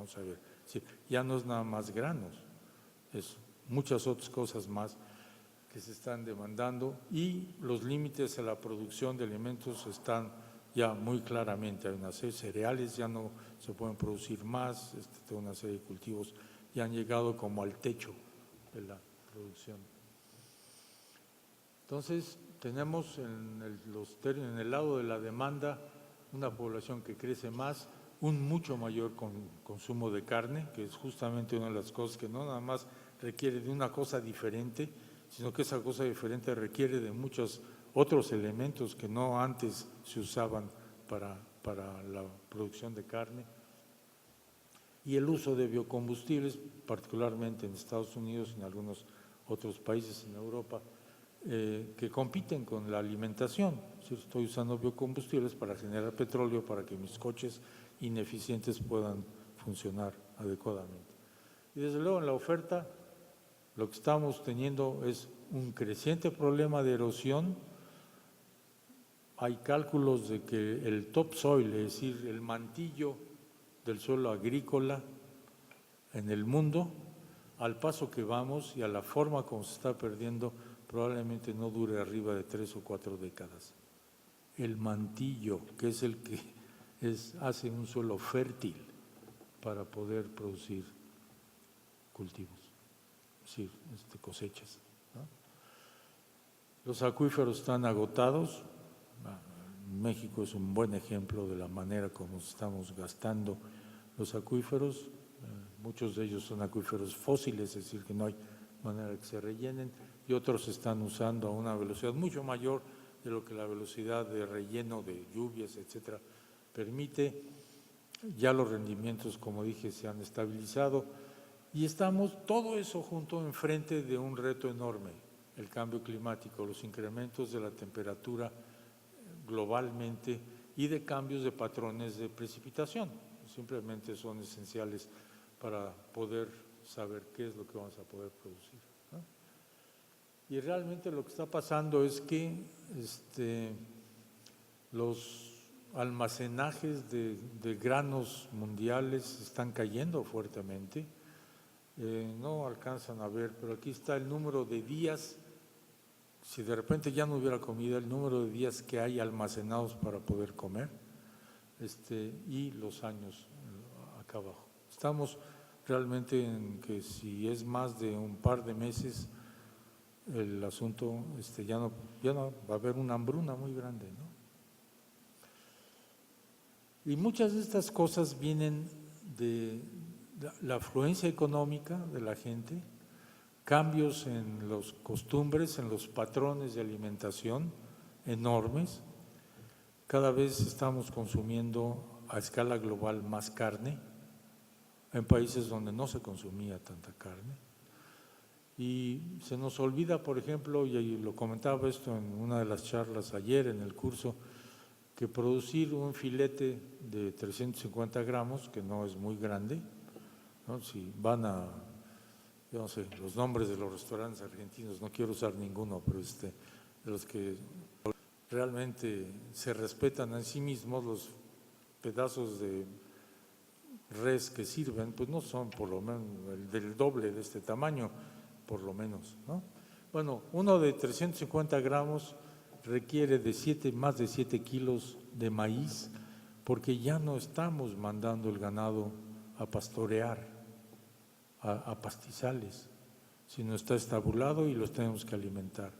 vamos a ver. Sí, ya no es nada más granos, es muchas otras cosas más que se están demandando y los límites a la producción de alimentos están ya muy claramente. Hay una serie de cereales, ya no se pueden producir más, toda una serie de cultivos ya han llegado como al techo de la producción. Entonces, tenemos en el lado de la demanda una población que crece más, un mucho mayor consumo de carne, que es justamente una de las cosas que no nada más requiere de una cosa diferente, sino que esa cosa diferente requiere de muchos otros elementos que no antes se usaban para la producción de carne. Y el uso de biocombustibles, particularmente en Estados Unidos y en algunos otros países en Europa, que compiten con la alimentación. Si estoy usando biocombustibles para generar petróleo para que mis coches ineficientes puedan funcionar adecuadamente. Y desde luego en la oferta lo que estamos teniendo es un creciente problema de erosión. Hay cálculos de que el topsoil, es decir, el mantillo del suelo agrícola en el mundo, al paso que vamos y a la forma como se está perdiendo, probablemente no dure arriba de 3 o 4 décadas. El mantillo, que es el que hace un suelo fértil para poder producir cultivos, es decir, cosechas, ¿no? Los acuíferos están agotados. México es un buen ejemplo de la manera como estamos gastando los acuíferos. Muchos de ellos son acuíferos fósiles, es decir, que no hay manera de que se rellenen, y otros se están usando a una velocidad mucho mayor de lo que la velocidad de relleno de lluvias, etcétera, permite. Ya los rendimientos, como dije, se han estabilizado y estamos todo eso junto enfrente de un reto enorme, el cambio climático, los incrementos de la temperatura globalmente y de cambios de patrones de precipitación. Simplemente son esenciales para poder saber qué es lo que vamos a poder producir, ¿no? Y realmente lo que está pasando es que los almacenajes de granos mundiales están cayendo fuertemente. No alcanzan a ver, pero aquí está el número de días. Si de repente ya no hubiera comida, el número de días que hay almacenados para poder comer, y los años acá abajo. Estamos realmente en que si es más de un par de meses, el asunto ya no va a haber una hambruna muy grande, ¿no? Y muchas de estas cosas vienen de la afluencia económica de la gente, cambios en las costumbres, en los patrones de alimentación enormes. Cada vez estamos consumiendo a escala global más carne, en países donde no se consumía tanta carne. Y se nos olvida, por ejemplo, y lo comentaba esto en una de las charlas ayer en el curso, que producir un filete de 350 gramos, que no es muy grande, ¿no? Si van a, yo no sé, los nombres de los restaurantes argentinos, no quiero usar ninguno, pero de los que realmente se respetan a sí mismos, los pedazos de res que sirven, pues no son por lo menos del doble de este tamaño, por lo menos, ¿no? Bueno, uno de 350 gramos requiere de más de 7 kilos de maíz, porque ya no estamos mandando el ganado a pastorear, a pastizales, sino está estabulado y los tenemos que alimentar.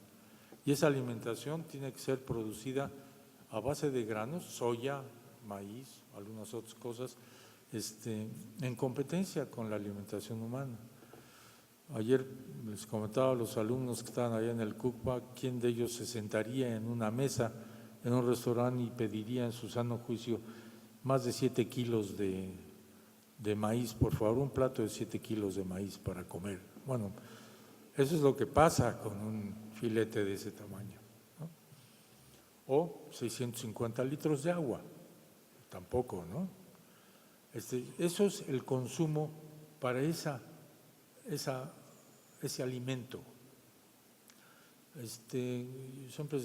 Y esa alimentación tiene que ser producida a base de granos, soya, maíz, algunas otras cosas, en competencia con la alimentación humana. Ayer les comentaba a los alumnos que estaban allá en el CUCPA, quién de ellos se sentaría en una mesa en un restaurante y pediría en su sano juicio más de 7 kilos de maíz, por favor, un plato de 7 kilos de maíz para comer. Bueno, eso es lo que pasa con un filete de ese tamaño, ¿no? O 650 litros de agua, tampoco, ¿no? Eso es el consumo para ese alimento. Siempre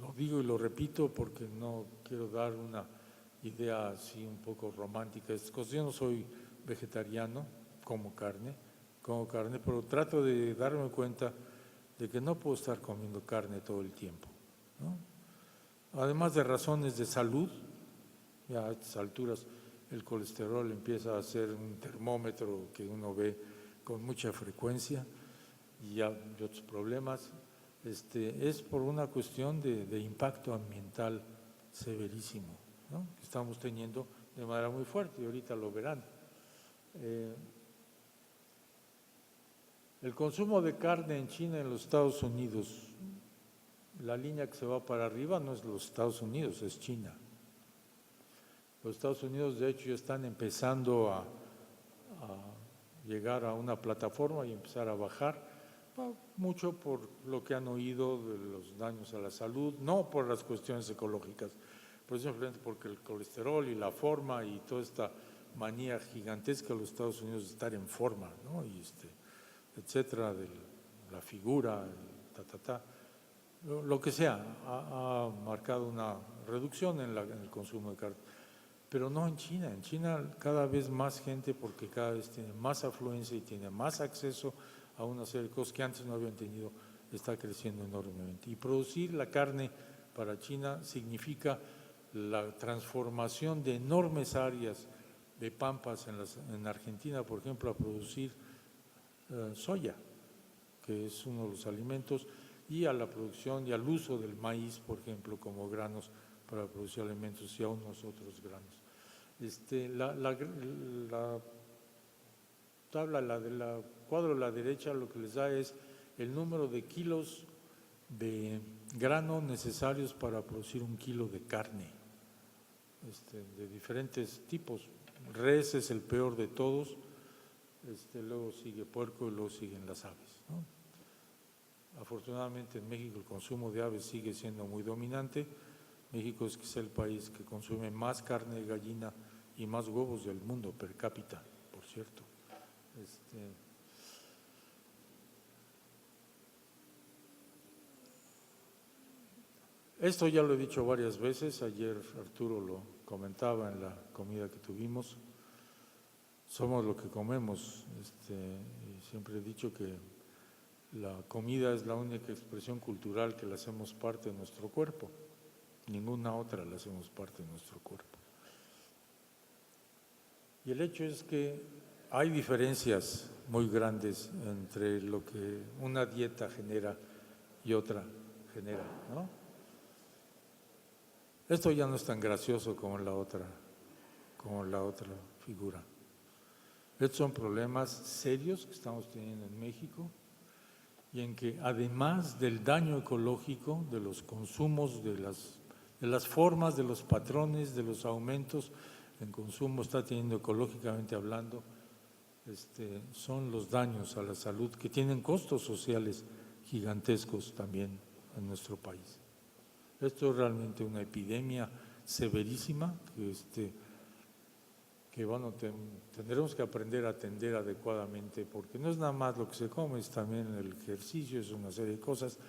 lo digo y lo repito porque no quiero dar una idea así un poco romántica de estas cosas. Yo no soy vegetariano, como carne, pero trato de darme cuenta de que no puedo estar comiendo carne todo el tiempo, ¿no? Además de razones de salud, ya a estas alturas el colesterol empieza a ser un termómetro que uno ve con mucha frecuencia y ya hay otros problemas. Es por una cuestión de impacto ambiental severísimo, ¿no?, que estamos teniendo de manera muy fuerte, y ahorita lo verán. El consumo de carne en China y en los Estados Unidos, la línea que se va para arriba no es los Estados Unidos, es China. Los Estados Unidos, de hecho, ya están empezando a llegar a una plataforma y empezar a bajar, mucho por lo que han oído de los daños a la salud, no por las cuestiones ecológicas, pero simplemente porque el colesterol y la forma y toda esta manía gigantesca de los Estados Unidos de estar en forma, ¿no?, y etcétera, de la figura, lo que sea, ha marcado una reducción en el consumo de carne. Pero no en China. En China cada vez más gente, porque cada vez tiene más afluencia y tiene más acceso a una serie de cosas que antes no habían tenido, está creciendo enormemente. Y producir la carne para China significa la transformación de enormes áreas de pampas en Argentina, por ejemplo, a producir soya, que es uno de los alimentos, y a la producción y al uso del maíz, por ejemplo, como granos para producir alimentos y a unos otros granos. La tabla, la cuadro a la derecha, lo que les da es el número de kilos de grano necesarios para producir 1 kilo de carne, de diferentes tipos. Res es el peor de todos, luego sigue puerco y luego siguen las aves, ¿no? Afortunadamente en México el consumo de aves sigue siendo muy dominante. México es el país que consume más carne de gallina y más huevos del mundo per cápita, por cierto. Esto ya lo he dicho varias veces, ayer Arturo lo comentaba en la comida que tuvimos. Somos lo que comemos, y siempre he dicho que la comida es la única expresión cultural que la hacemos parte de nuestro cuerpo. Ninguna otra la hacemos parte de nuestro cuerpo. Y el hecho es que hay diferencias muy grandes entre lo que una dieta genera y otra genera, ¿no? Esto ya no es tan gracioso como la otra figura. Estos son problemas serios que estamos teniendo en México, y en que además del daño ecológico, de los consumos, de las formas, de los patrones, de los aumentos en consumo está teniendo ecológicamente hablando, son los daños a la salud que tienen costos sociales gigantescos también en nuestro país. Esto es realmente una epidemia severísima que bueno, tendremos que aprender a atender adecuadamente, porque no es nada más lo que se come, es también el ejercicio, es una serie de cosas,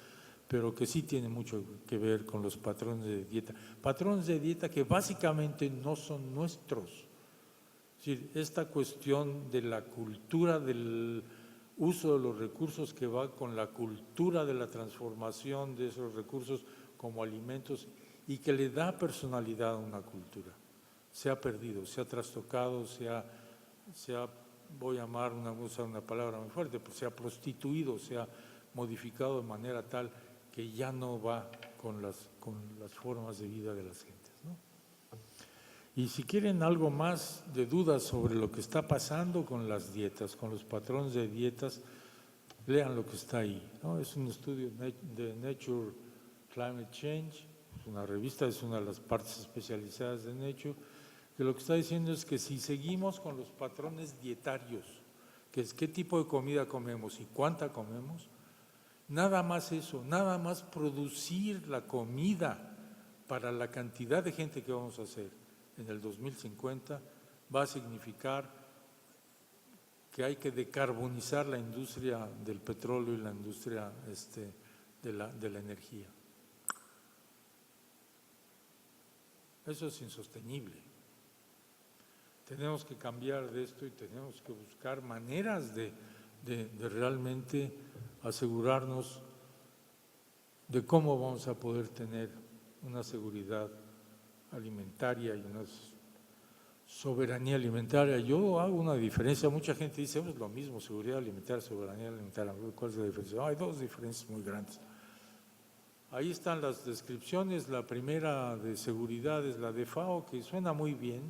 pero que sí tiene mucho que ver con los patrones de dieta que básicamente no son nuestros. Es decir, esta cuestión de la cultura del uso de los recursos que va con la cultura de la transformación de esos recursos como alimentos y que le da personalidad a una cultura, se ha perdido, se ha trastocado, se ha voy a usar una palabra muy fuerte, pues se ha prostituido, se ha modificado de manera tal que ya no va con las formas de vida de las gentes, ¿no? Y si quieren algo más de dudas sobre lo que está pasando con las dietas, con los patrones de dietas, lean lo que está ahí, ¿no? Es un estudio de Nature Climate Change, una revista, es una de las partes especializadas de Nature, que lo que está diciendo es que si seguimos con los patrones dietarios, que es qué tipo de comida comemos y cuánta comemos, nada más eso, nada más producir la comida para la cantidad de gente que vamos a hacer en el 2050 va a significar que hay que decarbonizar la industria del petróleo y la industria de la energía. Eso es insostenible. tenemos que cambiar de esto y tenemos que buscar maneras de realmente asegurarnos de cómo vamos a poder tener una seguridad alimentaria y una soberanía alimentaria. Yo hago una diferencia, mucha gente dice, es lo mismo, seguridad alimentaria, soberanía alimentaria. ¿Cuál es la diferencia? No, hay dos diferencias muy grandes. Ahí están las descripciones, la primera de seguridad es la de FAO, que suena muy bien,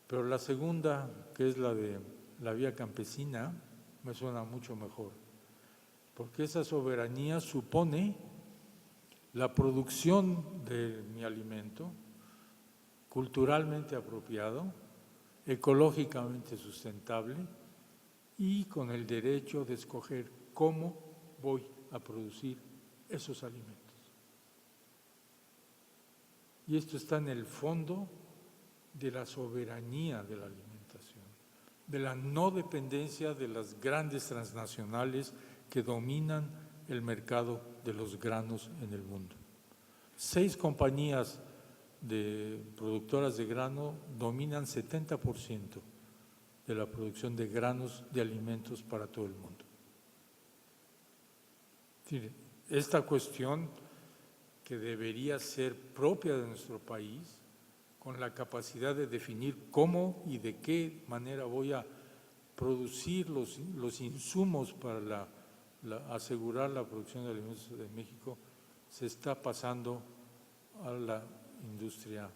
pero la segunda, que es la de la vía campesina, me suena mucho mejor, porque esa soberanía supone la producción de mi alimento, culturalmente apropiado, ecológicamente sustentable y con el derecho de escoger cómo voy a producir esos alimentos. Y esto está en el fondo de la soberanía de la alimentación, de la no dependencia de las grandes transnacionales que dominan el mercado de los granos en el mundo. 6 compañías de productoras de grano dominan 70% de la producción de granos de alimentos para todo el mundo. Esta cuestión que debería ser propia de nuestro país, con la capacidad de definir cómo y de qué manera voy a producir los insumos para asegurar la producción de alimentos de México, se está pasando a la industria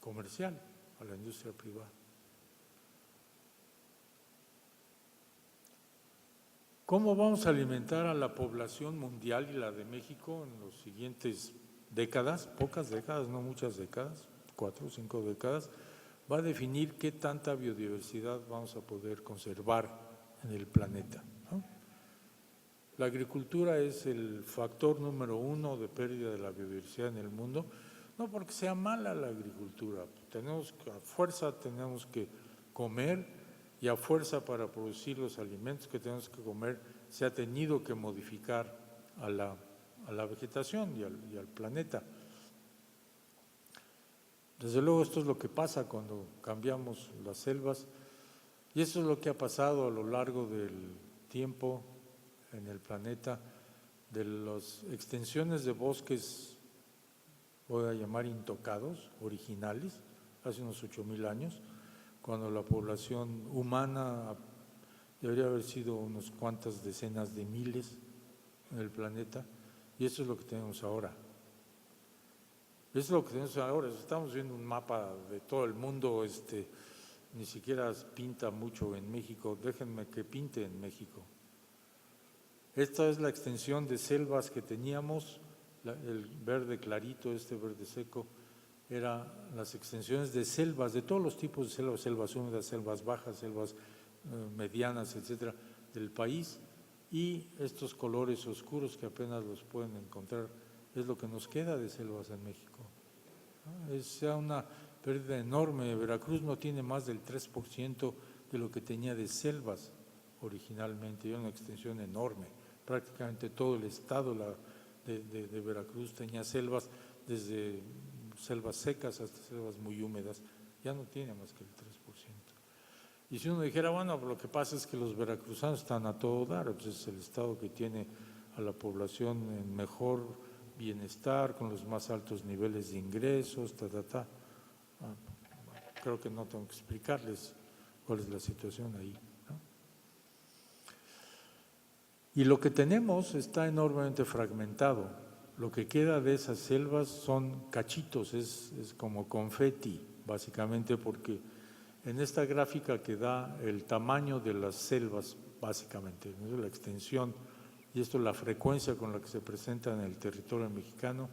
comercial, a la industria privada. ¿Cómo vamos a alimentar a la población mundial y la de México en las siguientes décadas? Pocas décadas, no muchas décadas, 4 o 5 décadas, va a definir qué tanta biodiversidad vamos a poder conservar en el planeta, ¿no? La agricultura es el factor número 1 de pérdida de la biodiversidad en el mundo, no porque sea mala la agricultura, a fuerza tenemos que comer, y a fuerza para producir los alimentos que tenemos que comer se ha tenido que modificar a la vegetación y al planeta. Desde luego esto es lo que pasa cuando cambiamos las selvas y esto es lo que ha pasado a lo largo del tiempo en el planeta, de las extensiones de bosques, voy a llamar intocados, originales, hace unos 8,000 años, cuando la población humana debería haber sido unas cuantas decenas de miles en el planeta, y eso es lo que tenemos ahora. Eso es lo que tenemos ahora. Estamos viendo un mapa de todo el mundo, ni siquiera pinta mucho en México, déjenme que pinte en México. Esta es la extensión de selvas que teníamos, el verde clarito, verde seco, eran las extensiones de selvas, de todos los tipos de selvas, selvas húmedas, selvas bajas, selvas medianas, etcétera, del país, y estos colores oscuros que apenas los pueden encontrar, es lo que nos queda de selvas en México. Es ya una pérdida enorme. Veracruz no tiene más del 3% de lo que tenía de selvas originalmente, y una extensión enorme. Prácticamente todo el estado de Veracruz tenía selvas, desde selvas secas hasta selvas muy húmedas, ya no tiene más que el 3%. Y si uno dijera, bueno, lo que pasa es que los veracruzanos están a todo dar, pues es el estado que tiene a la población en mejor bienestar, con los más altos niveles de ingresos, creo que no tengo que explicarles cuál es la situación ahí, ¿no? Y lo que tenemos está enormemente fragmentado. Lo que queda de esas selvas son cachitos, es como confeti, básicamente, porque en esta gráfica que da el tamaño de las selvas, básicamente, ¿no?, la extensión, y esto la frecuencia con la que se presentan en el territorio mexicano,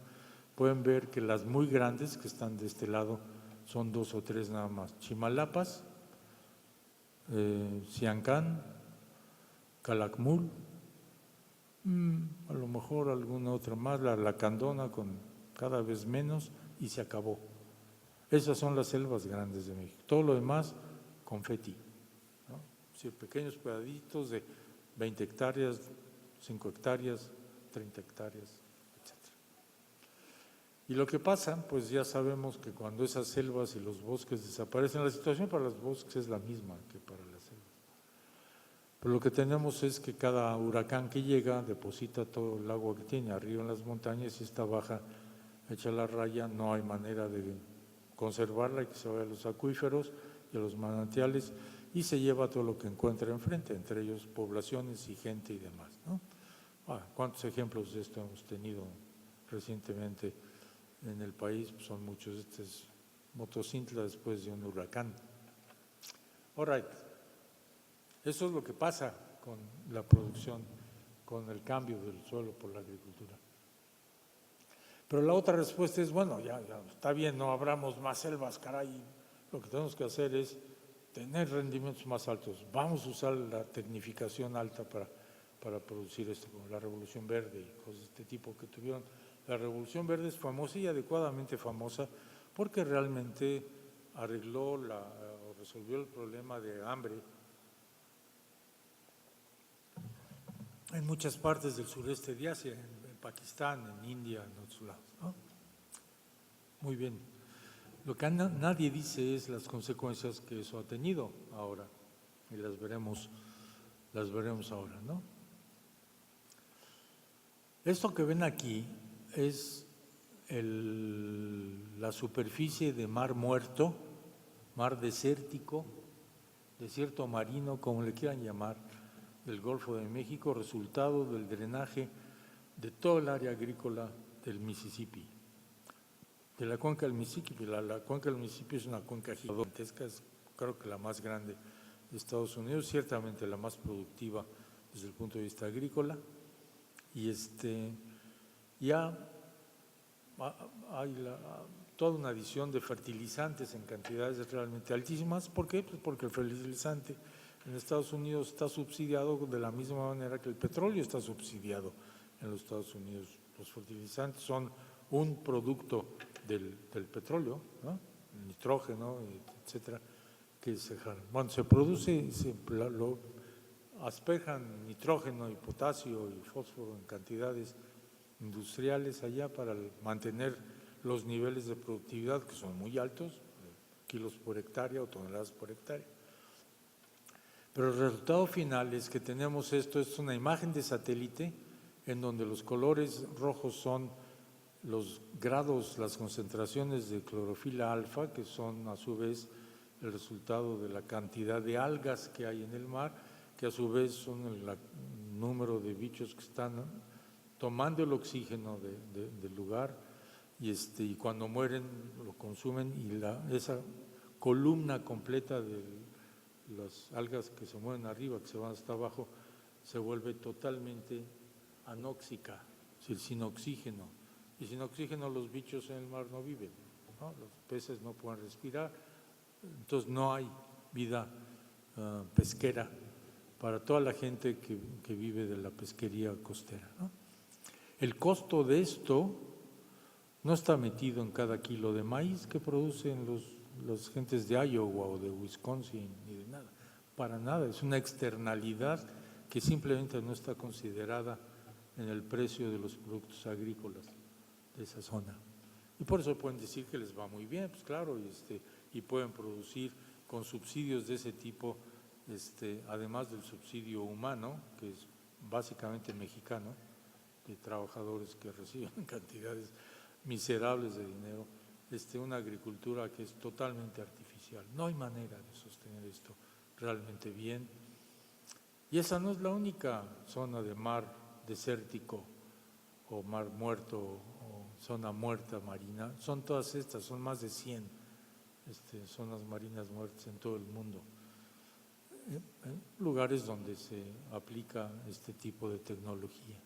pueden ver que las muy grandes que están de este lado son 2 o 3 nada más: Chimalapas, Siancán, Calakmul, a lo mejor alguna otra más, la Lacandona con cada vez menos, y se acabó. Esas son las selvas grandes de México. Todo lo demás, confeti, ¿no? Es decir, pequeños pedaditos de 20 hectáreas, 5 hectáreas, 30 hectáreas, etc. Y lo que pasa, pues ya sabemos que cuando esas selvas y los bosques desaparecen, la situación para los bosques es la misma que para las selvas. Pero lo que tenemos es que cada huracán que llega deposita todo el agua que tiene arriba en las montañas y esta baja, echa la raya, no hay manera de conservarla, hay que se vaya a los acuíferos y a los manantiales y se lleva todo lo que encuentra enfrente, entre ellos poblaciones y gente y demás, ¿no? ¿Cuántos ejemplos de esto hemos tenido recientemente en el país? Pues son muchos. Este es Motocintla después de un huracán. All right. Eso es lo que pasa con la producción, con el cambio del suelo por la agricultura. Pero la otra respuesta es, bueno, ya está bien, no abramos más selvas, caray. Lo que tenemos que hacer es tener rendimientos más altos. Vamos a usar la tecnificación alta para producir esto, como la Revolución Verde y cosas de este tipo que tuvieron. La Revolución Verde es famosa y adecuadamente famosa porque realmente arregló o resolvió el problema de hambre en muchas partes del sureste de Asia, en Pakistán, en India, en otros lados, ¿no? Muy bien. Lo que nadie dice es las consecuencias que eso ha tenido ahora, y las veremos ahora, ¿no? Esto que ven aquí es la superficie de mar muerto, mar desértico, desierto marino, como le quieran llamar, del Golfo de México, resultado del drenaje de todo el área agrícola del Mississippi, de la cuenca del Mississippi. La cuenca del Mississippi es una cuenca gigantesca, es creo que la más grande de Estados Unidos, ciertamente la más productiva desde el punto de vista agrícola, y ya hay toda una adición de fertilizantes en cantidades realmente altísimas. ¿Por qué? Pues porque el fertilizante en Estados Unidos está subsidiado de la misma manera que el petróleo está subsidiado en los Estados Unidos. Los fertilizantes son un producto del petróleo, ¿no? El nitrógeno, etcétera, que se produce, lo aspejan nitrógeno y potasio y fósforo en cantidades industriales allá para mantener los niveles de productividad que son muy altos, kilos por hectárea o toneladas por hectárea. Pero el resultado final es que tenemos esto, es una imagen de satélite en donde los colores rojos son los grados, las concentraciones de clorofila alfa, que son a su vez el resultado de la cantidad de algas que hay en el mar, que a su vez son el número de bichos que están tomando el oxígeno del lugar y cuando mueren lo consumen, y esa columna completa de las algas que se mueven arriba, que se van hasta abajo, se vuelve totalmente anóxica, es decir, sin oxígeno. Y sin oxígeno los bichos en el mar no viven, ¿no? Los peces no pueden respirar, entonces no hay vida pesquera para toda la gente que vive de la pesquería costera, ¿no? El costo de esto no está metido en cada kilo de maíz que producen los gentes de Iowa o de Wisconsin, ni de nada, para nada. Es una externalidad que simplemente no está considerada en el precio de los productos agrícolas de esa zona. Y por eso pueden decir que les va muy bien, pues claro, y pueden producir con subsidios de ese tipo, además del subsidio humano, que es básicamente mexicano, de trabajadores que reciben cantidades miserables de dinero, una agricultura que es totalmente artificial. No hay manera de sostener esto realmente bien. Y esa no es la única zona de mar desértico o mar muerto o zona muerta marina. Son todas estas, son más de 100 zonas marinas muertas en todo el mundo. Lugares donde se aplica este tipo de tecnología.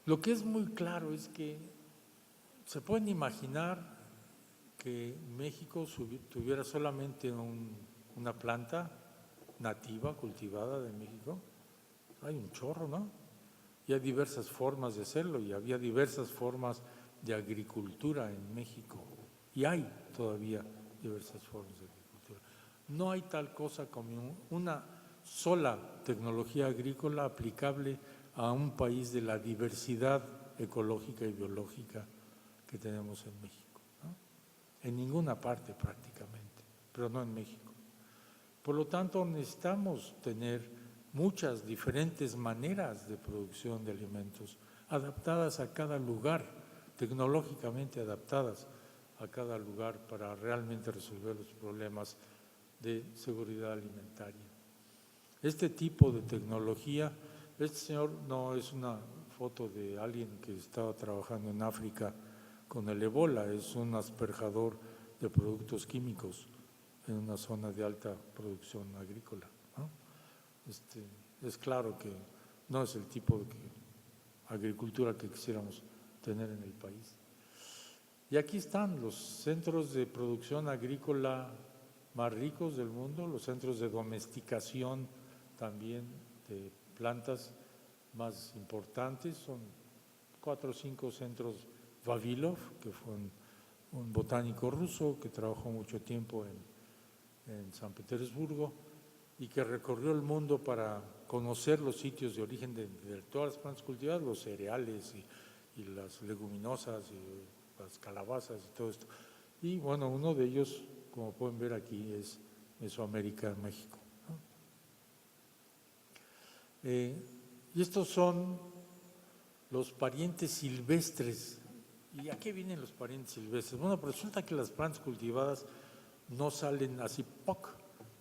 Lo que es muy claro es que se pueden imaginar que México tuviera solamente una planta nativa, cultivada de México. Hay un chorro, ¿no? Y hay diversas formas de hacerlo, y había diversas formas de agricultura en México. Y hay todavía diversas formas de agricultura. No hay tal cosa como una sola tecnología agrícola aplicable a un país de la diversidad ecológica y biológica que tenemos en México, ¿no? En ninguna parte prácticamente, pero no en México. Por lo tanto, necesitamos tener muchas diferentes maneras de producción de alimentos, adaptadas a cada lugar, tecnológicamente adaptadas a cada lugar para realmente resolver los problemas de seguridad alimentaria. Este tipo de tecnología, este señor no es una foto de alguien que estaba trabajando en África con el ébola, es un asperjador de productos químicos en una zona de alta producción agrícola, ¿no? Es claro que no es el tipo de agricultura que quisiéramos tener en el país. Y aquí están los centros de producción agrícola más ricos del mundo, los centros de domesticación también de plantas más importantes, son 4 o 5 centros. Vavilov, que fue un botánico ruso que trabajó mucho tiempo en San Petersburgo y que recorrió el mundo para conocer los sitios de origen de todas las plantas cultivadas, los cereales y las leguminosas y las calabazas y todo esto. Y bueno, uno de ellos, como pueden ver aquí, es Mesoamérica, México, ¿no? Y estos son los parientes silvestres. ¿Y a qué vienen los parientes silvestres? Bueno, pues resulta que las plantas cultivadas no salen así ¡poc!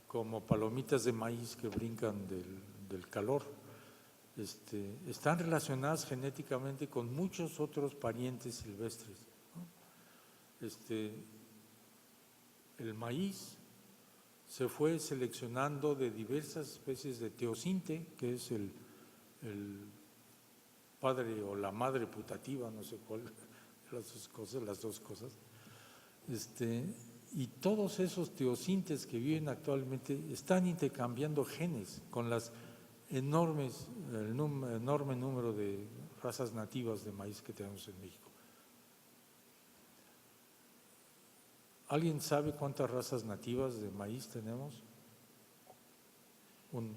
Como palomitas de maíz que brincan del calor. Están relacionadas genéticamente con muchos otros parientes silvestres, ¿no? El maíz se fue seleccionando de diversas especies de teosinte, que es el padre o la madre putativa, no sé cuál, las dos cosas. Y todos esos teosintes que viven actualmente están intercambiando genes con el enorme número de razas nativas de maíz que tenemos en México. ¿Alguien sabe cuántas razas nativas de maíz tenemos? Un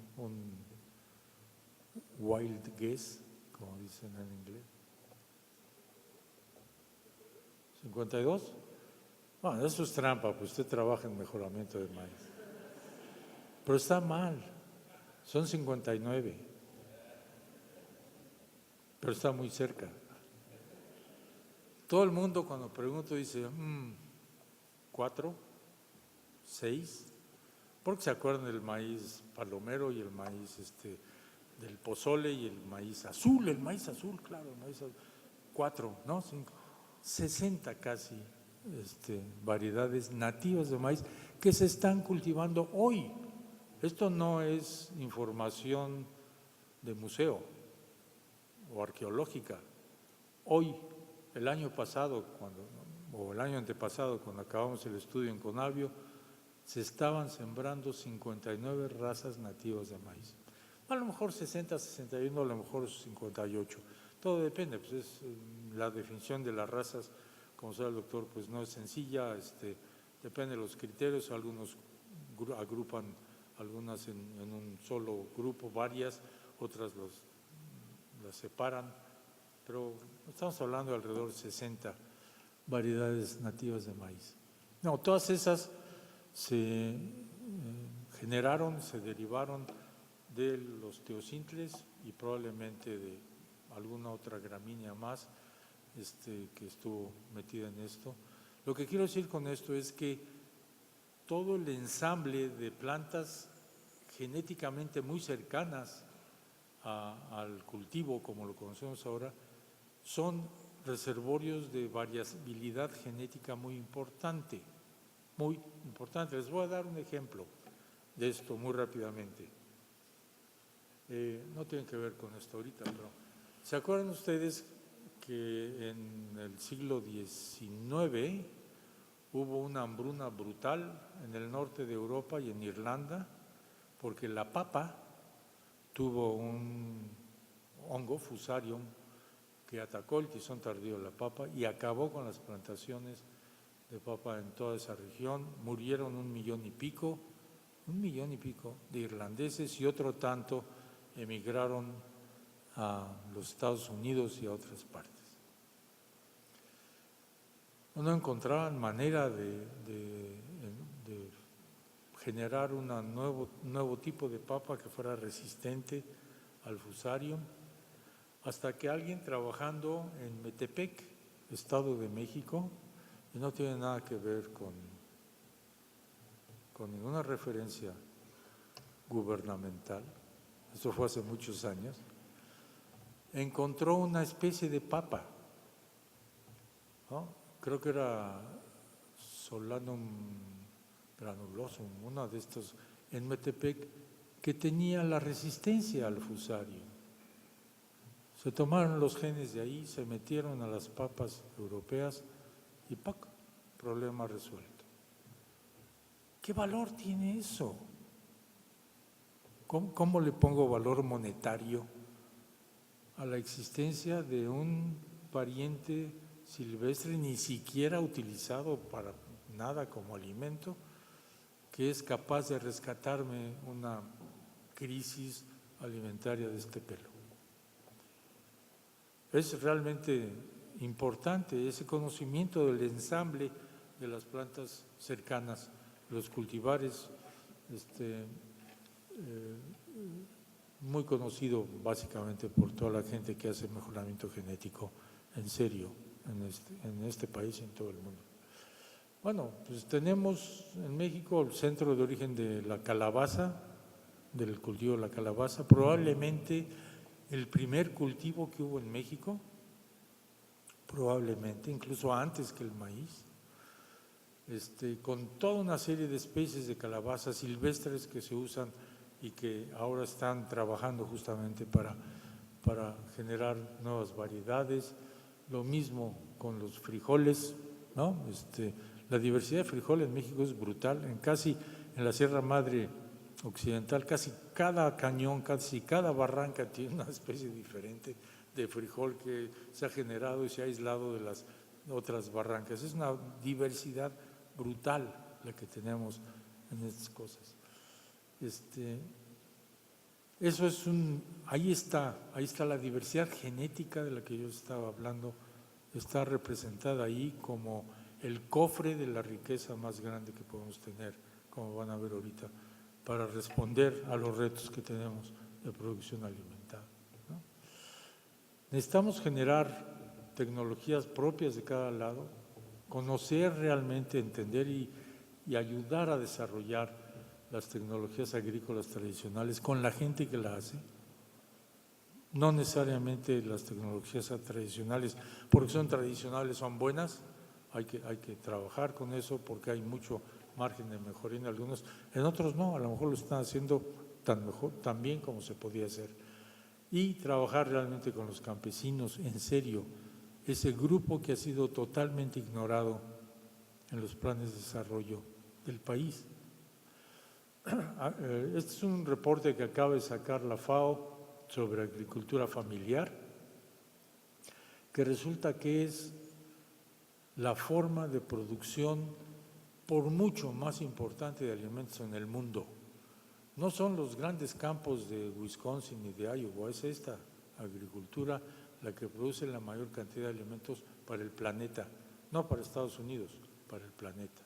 wild guess, como dicen en inglés. ¿52? Bueno, eso es trampa, pues usted trabaja en mejoramiento de maíz. Pero está mal, son 59, pero está muy cerca. Todo el mundo cuando pregunto dice, 4, 6, porque se acuerdan del maíz palomero y el maíz del pozole y el maíz azul, claro, el maíz azul. 4, ¿no? 5, 60 casi variedades nativas de maíz que se están cultivando hoy. Esto no es información de museo o arqueológica. Hoy, el año pasado, o el año antepasado, cuando acabamos el estudio en Conavio, se estaban sembrando 59 razas nativas de maíz. A lo mejor 60, 61, a lo mejor 58. Todo depende, pues es la definición de las razas, como sabe el doctor, pues no es sencilla, depende de los criterios, algunos agrupan algunas en un solo grupo, varias, otras las separan, pero estamos hablando de alrededor de 60 variedades nativas de maíz. No, todas esas se generaron, se derivaron de los teosintles y probablemente de alguna otra gramínea más que estuvo metida en esto. Lo que quiero decir con esto es que todo el ensamble de plantas genéticamente muy cercanas al cultivo, como lo conocemos ahora, son reservorios de variabilidad genética muy importante, muy importante. Les voy a dar un ejemplo de esto muy rápidamente. No tiene que ver con esto ahorita, pero ¿se acuerdan ustedes que en el siglo XIX hubo una hambruna brutal en el norte de Europa y en Irlanda? Porque la papa tuvo un hongo, Fusarium, que atacó el tizón tardío de la papa y acabó con las plantaciones de papa en toda esa región. Murieron 1 millón y pico de irlandeses y otro tanto emigraron a los Estados Unidos y a otras partes. no encontraban manera de generar un nuevo tipo de papa que fuera resistente al Fusarium, hasta que alguien trabajando en Metepec, Estado de México, y no tiene nada que ver con ninguna referencia gubernamental, esto fue hace muchos años, encontró una especie de papa, ¿no? Creo que era Solanum granulosum, una de estos en Metepec, que tenía la resistencia al Fusarium. Se tomaron los genes de ahí, se metieron a las papas europeas y ¡pac! Problema resuelto. ¿Qué valor tiene eso? ¿Cómo le pongo valor monetario a la existencia de un pariente silvestre ni siquiera utilizado para nada como alimento, que es capaz de rescatarme una crisis alimentaria de este pelo? Es realmente importante ese conocimiento del ensamble de las plantas cercanas, los cultivares, muy conocido básicamente por toda la gente que hace mejoramiento genético en serio en este país y en todo el mundo. Bueno, pues tenemos en México el centro de origen de la calabaza, del cultivo de la calabaza, probablemente el primer cultivo que hubo en México, probablemente, incluso antes que el maíz, con toda una serie de especies de calabazas silvestres que se usan y que ahora están trabajando justamente para generar nuevas variedades. Lo mismo con los frijoles, ¿no? La diversidad de frijoles en México es brutal, en la Sierra Madre Occidental, casi cada cañón, casi cada barranca tiene una especie diferente de frijol que se ha generado y se ha aislado de las otras barrancas. Es una diversidad brutal la que tenemos en estas cosas. Eso es ahí está la diversidad genética de la que yo estaba hablando, está representada ahí como el cofre de la riqueza más grande que podemos tener, como van a ver ahorita, para responder a los retos que tenemos de producción alimentaria, ¿no? Necesitamos generar tecnologías propias de cada lado, conocer realmente, entender y ayudar a desarrollar las tecnologías agrícolas tradicionales con la gente que la hace. No necesariamente las tecnologías tradicionales, porque son tradicionales, son buenas, hay que trabajar con eso porque hay mucho margen de mejoría en algunos, en otros no, a lo mejor lo están haciendo tan bien como se podía hacer. Y trabajar realmente con los campesinos, en serio, ese grupo que ha sido totalmente ignorado en los planes de desarrollo del país. Este es un reporte que acaba de sacar la FAO sobre agricultura familiar, que resulta que es la forma de producción por mucho más importante de alimentos en el mundo. No son los grandes campos de Wisconsin ni de Iowa, es esta agricultura la que produce la mayor cantidad de alimentos para el planeta, no para Estados Unidos, para el planeta.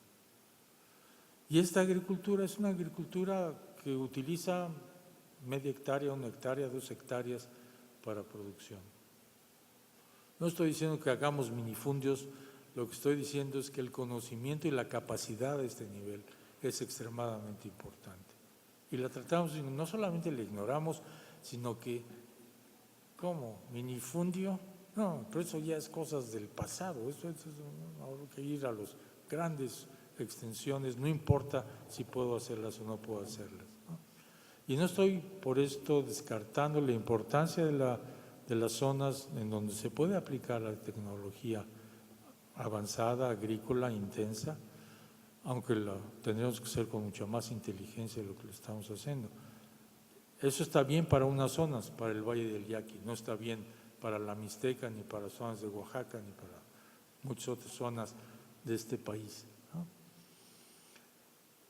Y esta agricultura es una agricultura que utiliza media hectárea, 1 hectárea, 2 hectáreas para producción. No estoy diciendo que hagamos minifundios, lo que estoy diciendo es que el conocimiento y la capacidad de este nivel es extremadamente importante. Y la tratamos, no solamente la ignoramos, sino que, ¿cómo? ¿Minifundio? No, pero eso ya es cosas del pasado, eso hay que ir a los grandes extensiones, no importa si puedo hacerlas o no puedo hacerlas, ¿no? Y no estoy por esto descartando la importancia de las zonas en donde se puede aplicar la tecnología avanzada, agrícola, intensa, aunque la tendremos que hacer con mucha más inteligencia de lo que lo estamos haciendo. Eso está bien para unas zonas, para el Valle del Yaqui, no está bien para la Mixteca, ni para zonas de Oaxaca, ni para muchas otras zonas de este país, ¿no?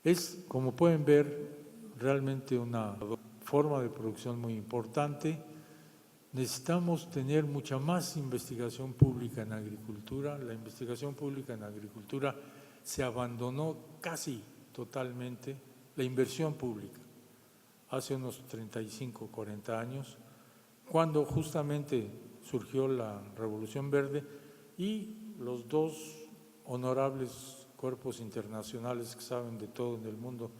Es, como pueden ver, realmente una forma de producción muy importante necesitamos tener mucha más investigación pública en agricultura. La investigación pública en agricultura se abandonó casi totalmente, la inversión pública, hace unos 35, 40 años, cuando justamente surgió la Revolución Verde y los dos honorables cuerpos internacionales que saben de todo en el mundo,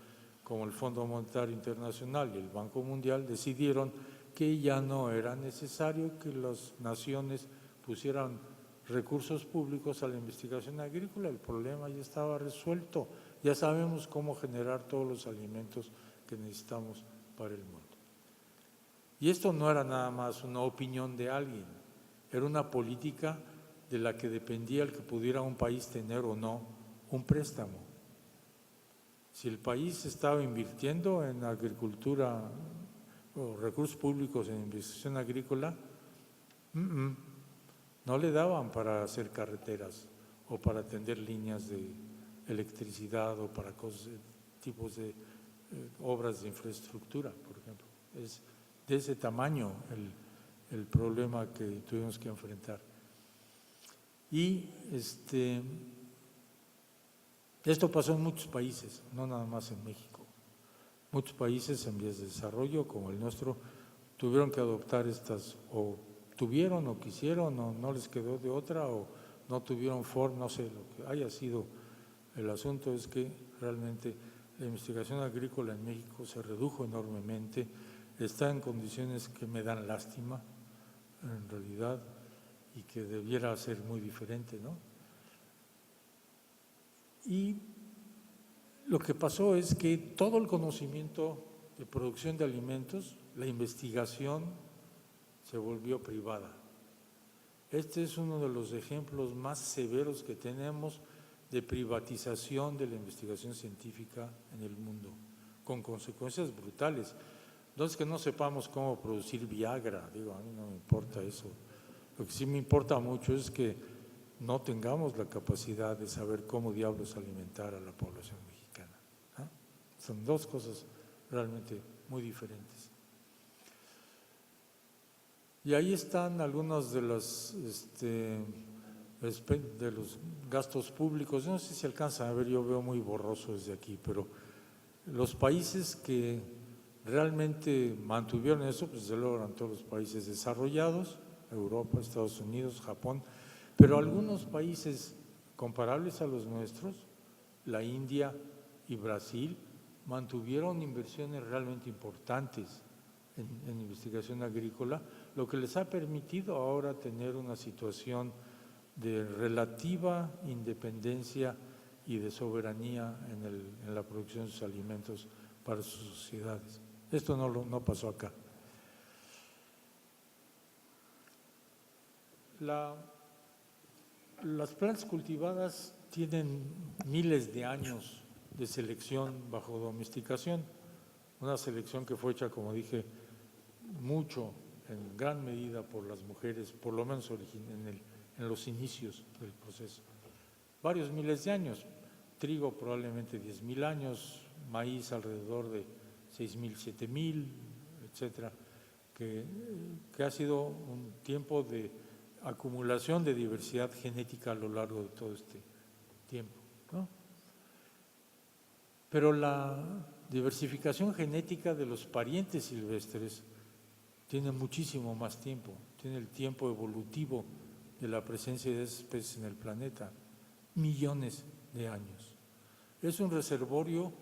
como el Fondo Monetario Internacional y el Banco Mundial, decidieron que ya no era necesario que las naciones pusieran recursos públicos a la investigación agrícola. El problema ya estaba resuelto, ya sabemos cómo generar todos los alimentos que necesitamos para el mundo. Y esto no era nada más una opinión de alguien, era una política de la que dependía el que pudiera un país tener o no un préstamo. Si el país estaba invirtiendo en agricultura o recursos públicos en investigación agrícola, no le daban para hacer carreteras o para tender líneas de electricidad o para tipos de obras de infraestructura, por ejemplo. Es de ese tamaño el problema que tuvimos que enfrentar. Y esto pasó en muchos países, no nada más en México. Muchos países en vías de desarrollo, como el nuestro, tuvieron que adoptar estas, o tuvieron o quisieron, o no les quedó de otra, o no tuvieron forma, no sé, lo que haya sido. El asunto es que realmente la investigación agrícola en México se redujo enormemente, está en condiciones que me dan lástima, en realidad, y que debiera ser muy diferente, ¿no? Y lo que pasó es que todo el conocimiento de producción de alimentos, la investigación, se volvió privada. Este es uno de los ejemplos más severos que tenemos de privatización de la investigación científica en el mundo, con consecuencias brutales. No es que no sepamos cómo producir Viagra, digo, a mí no me importa eso. Lo que sí me importa mucho es que no tengamos la capacidad de saber cómo diablos alimentar a la población mexicana, ¿no? Son dos cosas realmente muy diferentes. Y ahí están algunos de los gastos públicos. No sé si alcanzan a ver, yo veo muy borroso desde aquí, pero los países que realmente mantuvieron eso, pues desde luego eran todos los países desarrollados, Europa, Estados Unidos, Japón, pero algunos países comparables a los nuestros, la India y Brasil, mantuvieron inversiones realmente importantes en investigación agrícola, lo que les ha permitido ahora tener una situación de relativa independencia y de soberanía en la producción de sus alimentos para sus sociedades. Esto no pasó acá. Las plantas cultivadas tienen miles de años de selección bajo domesticación, una selección que fue hecha, como dije, mucho, en gran medida por las mujeres, por lo menos en los inicios del proceso. Varios miles de años, trigo probablemente 10,000 años, maíz alrededor de 6,000, 7,000, etcétera, que ha sido un tiempo de acumulación de diversidad genética a lo largo de todo este tiempo, ¿no? Pero la diversificación genética de los parientes silvestres tiene muchísimo más tiempo, tiene el tiempo evolutivo de la presencia de esas especies en el planeta, millones de años. Es un reservorio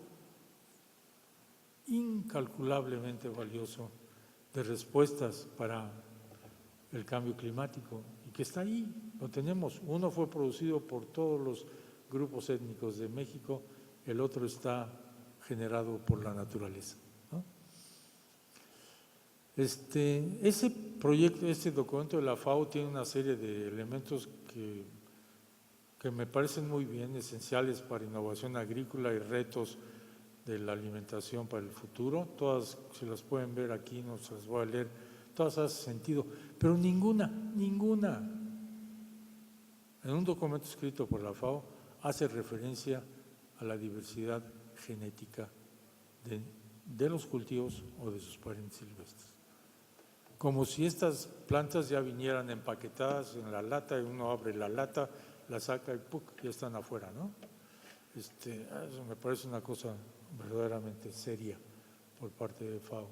incalculablemente valioso de respuestas para el cambio climático y que está ahí, lo tenemos. Uno fue producido por todos los grupos étnicos de México, el otro está generado por la naturaleza, ¿no? Ese proyecto, este documento de la FAO tiene una serie de elementos que me parecen muy bien, esenciales para innovación agrícola y retos de la alimentación para el futuro. Todas se las pueden ver aquí, no se las voy a leer, todas hacen sentido, pero ninguna en un documento escrito por la FAO hace referencia a la diversidad genética de los cultivos o de sus parientes silvestres. como si estas plantas ya vinieran empaquetadas en la lata y uno abre la lata, la saca y ¡puc!, ya están afuera, ¿no? Eso me parece una cosa verdaderamente seria por parte de FAO.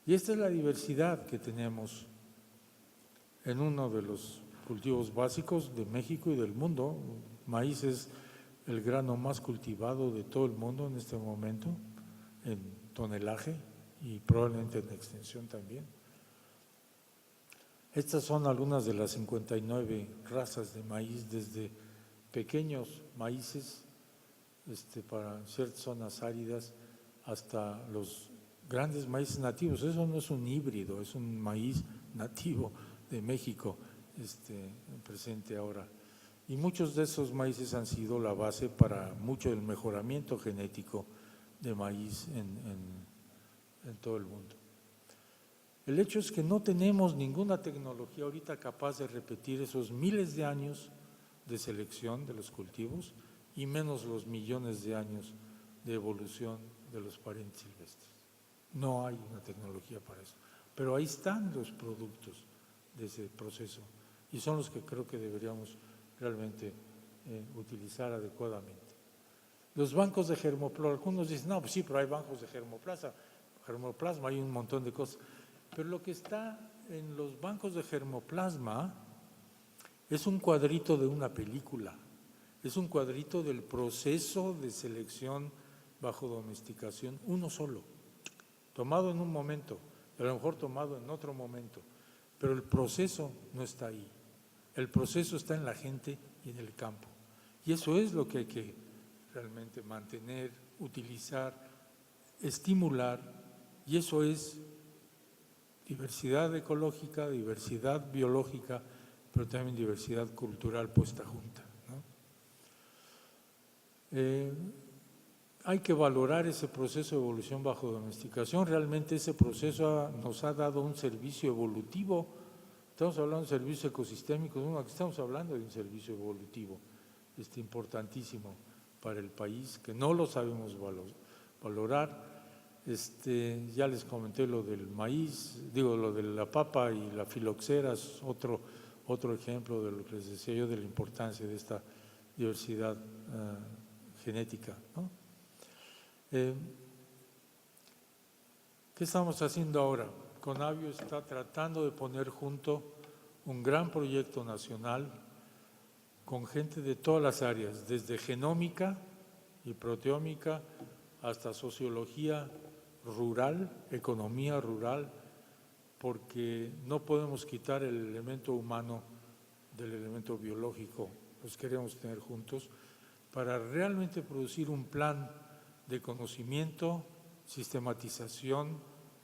Y esta es la diversidad que tenemos en uno de los cultivos básicos de México y del mundo. Maíz es el grano más cultivado de todo el mundo en este momento, en tonelaje y probablemente en extensión también. Estas son algunas de las 59 razas de maíz, desde pequeños maíces para ciertas zonas áridas hasta los grandes maíces nativos. Eso no es un híbrido, es un maíz nativo de México presente ahora. Y muchos de esos maíces han sido la base para mucho del mejoramiento genético de maíz en todo el mundo. El hecho es que no tenemos ninguna tecnología ahorita capaz de repetir esos miles de años de selección de los cultivos y menos los millones de años de evolución de los parientes silvestres. No hay una tecnología para eso, pero ahí están los productos de ese proceso y son los que creo que deberíamos realmente utilizar adecuadamente. Los bancos de germoplasma, algunos dicen, no, pues sí, pero hay bancos de germoplasma, hay un montón de cosas. Pero lo que está en los bancos de germoplasma es un cuadrito de una película, es un cuadrito del proceso de selección bajo domesticación, uno solo, tomado en un momento, a lo mejor tomado en otro momento, pero el proceso no está ahí, el proceso está en la gente y en el campo. Y eso es lo que hay que realmente mantener, utilizar, estimular, y eso es diversidad ecológica, diversidad biológica, pero también diversidad cultural puesta junta, ¿no? Hay que valorar ese proceso de evolución bajo domesticación. Realmente ese proceso nos ha dado un servicio evolutivo. Estamos hablando de servicios ecosistémicos, aquí estamos hablando de un servicio evolutivo importantísimo para el país, que no lo sabemos valorar. Ya les comenté lo del maíz, lo de la papa y la filoxera es otro ejemplo de lo que les decía yo de la importancia de esta diversidad genética, ¿no? ¿Qué estamos haciendo ahora? Conavio está tratando de poner junto un gran proyecto nacional con gente de todas las áreas, desde genómica y proteómica hasta sociología rural, economía rural, porque no podemos quitar el elemento humano del elemento biológico, los queremos tener juntos para realmente producir un plan de conocimiento, sistematización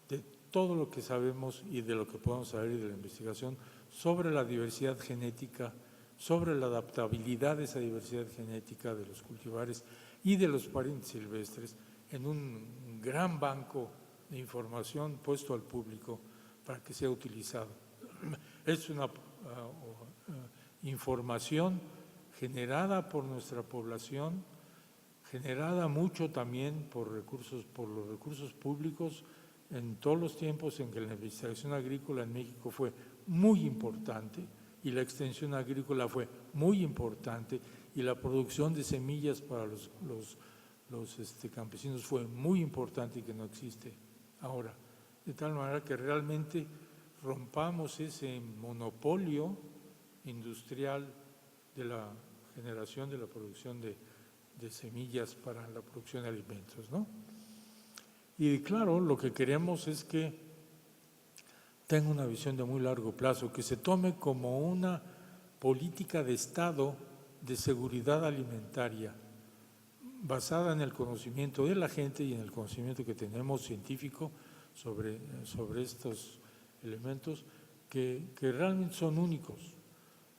de todo lo que sabemos y de lo que podemos saber y de la investigación sobre la diversidad genética, sobre la adaptabilidad de esa diversidad genética de los cultivares y de los parientes silvestres en un gran banco de información puesto al público para que sea utilizado. Es una información generada por nuestra población, generada mucho también por los recursos públicos en todos los tiempos en que la investigación agrícola en México fue muy importante y la extensión agrícola fue muy importante y la producción de semillas para los campesinos fue muy importante y que no existe ahora. De tal manera que realmente rompamos ese monopolio industrial de la generación de la producción de semillas para la producción de alimentos, ¿no? Y claro, lo que queremos es que tenga una visión de muy largo plazo, que se tome como una política de Estado de seguridad alimentaria basada en el conocimiento de la gente y en el conocimiento que tenemos científico sobre estos elementos que realmente son únicos.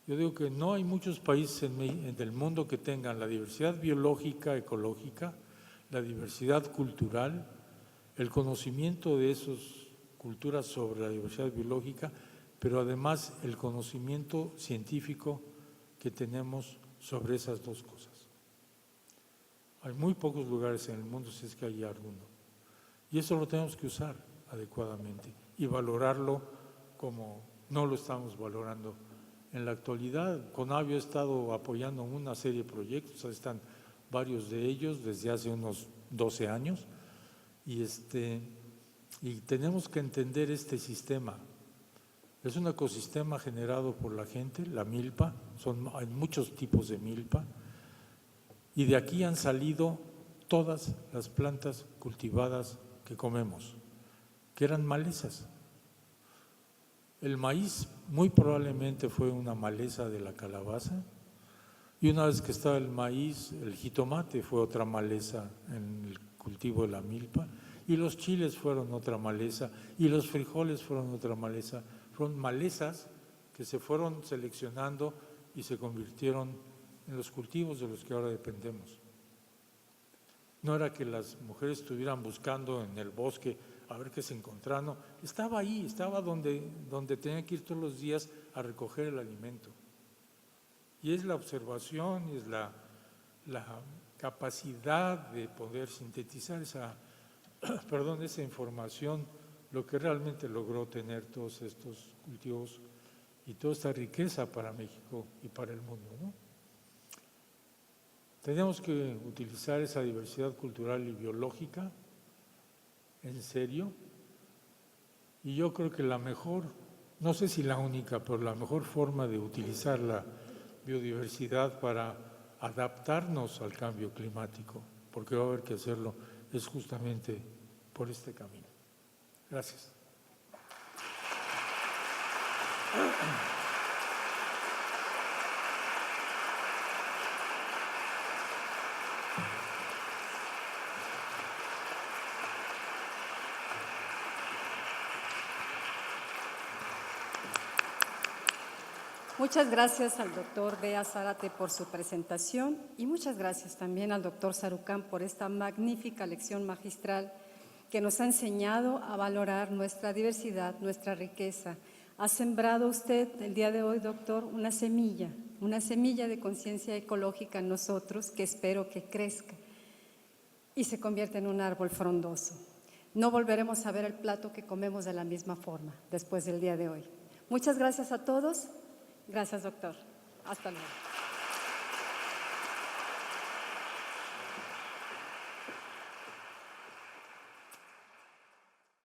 Yo digo que no hay muchos países en el mundo que tengan la diversidad biológica, ecológica, la diversidad cultural, el conocimiento de esas culturas sobre la diversidad biológica, pero además el conocimiento científico que tenemos sobre esas dos cosas. Hay muy pocos lugares en el mundo, si es que hay alguno. Y eso lo tenemos que usar adecuadamente y valorarlo como no lo estamos valorando en la actualidad. Conavio ha estado apoyando una serie de proyectos, ahí están varios de ellos desde hace unos 12 años y tenemos que entender este sistema. Es un ecosistema generado por la gente, la milpa, hay muchos tipos de milpa y de aquí han salido todas las plantas cultivadas que comemos, que eran malezas. El maíz muy probablemente fue una maleza de la calabaza y una vez que estaba el maíz, el jitomate fue otra maleza en el cultivo de la milpa y los chiles fueron otra maleza y los frijoles fueron otra maleza. Fueron malezas que se fueron seleccionando y se convirtieron en los cultivos de los que ahora dependemos. No era que las mujeres estuvieran buscando en el bosque a ver qué se encontraban, no, estaba ahí, estaba donde tenían que ir todos los días a recoger el alimento. Y es la observación, es la capacidad de poder sintetizar esa información, lo que realmente logró tener todos estos cultivos y toda esta riqueza para México y para el mundo, ¿no? Tenemos que utilizar esa diversidad cultural y biológica en serio, y yo creo que la mejor, no sé si la única, pero la mejor forma de utilizar la biodiversidad para adaptarnos al cambio climático, porque va a haber que hacerlo, es justamente por este camino. Gracias. Muchas gracias al doctor Bea Zárate por su presentación y muchas gracias también al doctor Sarucán por esta magnífica lección magistral que nos ha enseñado a valorar nuestra diversidad, nuestra riqueza. Ha sembrado usted el día de hoy, doctor, una semilla de conciencia ecológica en nosotros que espero que crezca y se convierta en un árbol frondoso. No volveremos a ver el plato que comemos de la misma forma después del día de hoy. Muchas gracias a todos. Gracias, doctor. Hasta luego.